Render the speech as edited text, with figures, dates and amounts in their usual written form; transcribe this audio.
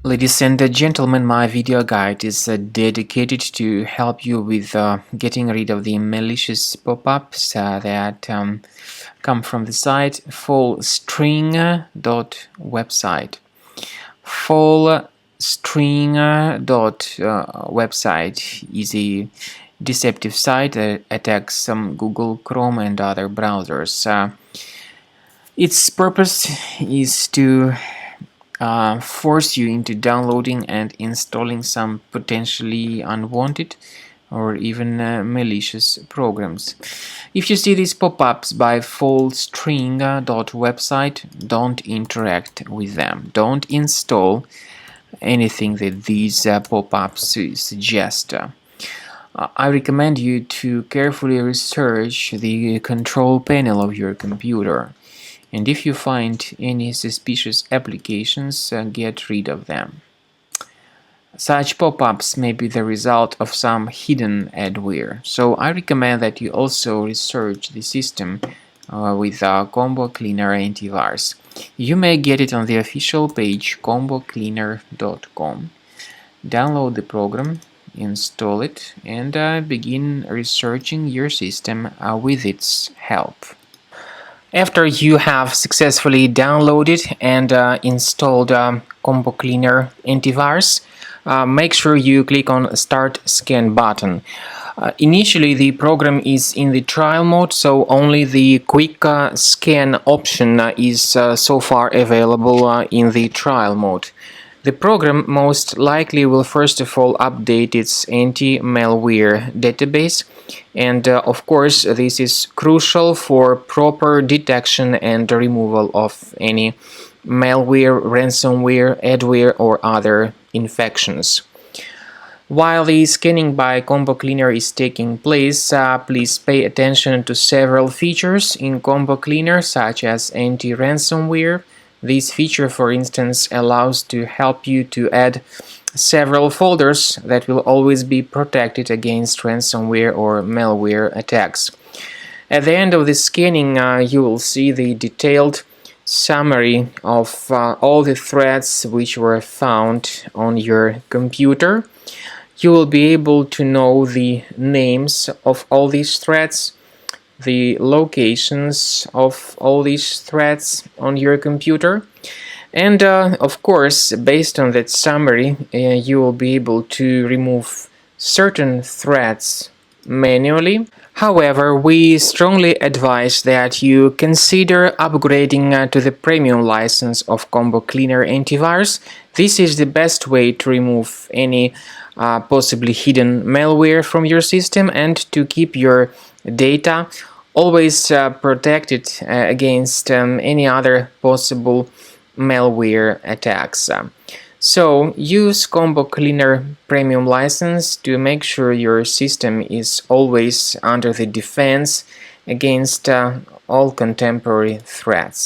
Ladies and gentlemen, my video guide is dedicated to help you with getting rid of the malicious pop-ups that come from the site fullstring.website. Fullstring.website is a deceptive site that attacks some Google, Chrome and other browsers. Its purpose is to force you into downloading and installing some potentially unwanted or even malicious programs. If you see these pop-ups by fullstring.website, don't interact with them. Don't install anything that these pop-ups suggest. I recommend you to carefully research the control panel of your computer. And if you find any suspicious applications, get rid of them. Such pop-ups may be the result of some hidden adware, so I recommend that you also research the system with Combo Cleaner Antivirus. You may get it on the official page combocleaner.com. Download the program, install it, and begin researching your system with its help. After you have successfully downloaded and installed Combo Cleaner Antivirus, make sure you click on Start Scan button. Initially, the program is in the trial mode, so only the quick scan option is so far available in the trial mode. The program most likely will first of all update its anti-malware database, and of course this is crucial for proper detection and removal of any malware, ransomware, adware or other infections. While the scanning by Combo Cleaner is taking place, please pay attention to several features in Combo Cleaner, such as anti-ransomware. This feature, for instance, allows to help you to add several folders that will always be protected against ransomware or malware attacks. At the end of the scanning, you will see the detailed summary of all the threads which were found on your computer. You will be able to know the names of all these threads, the locations of all these threads on your computer, and of course, based on that summary, you will be able to remove certain threads manually. However, we strongly advise that you consider upgrading to the premium license of Combo Cleaner Antivirus. This is the best way to remove any possibly hidden malware from your system and to keep your data always protected against any other possible malware attacks. So use Combo Cleaner Premium license to make sure your system is always under the defense against all contemporary threats.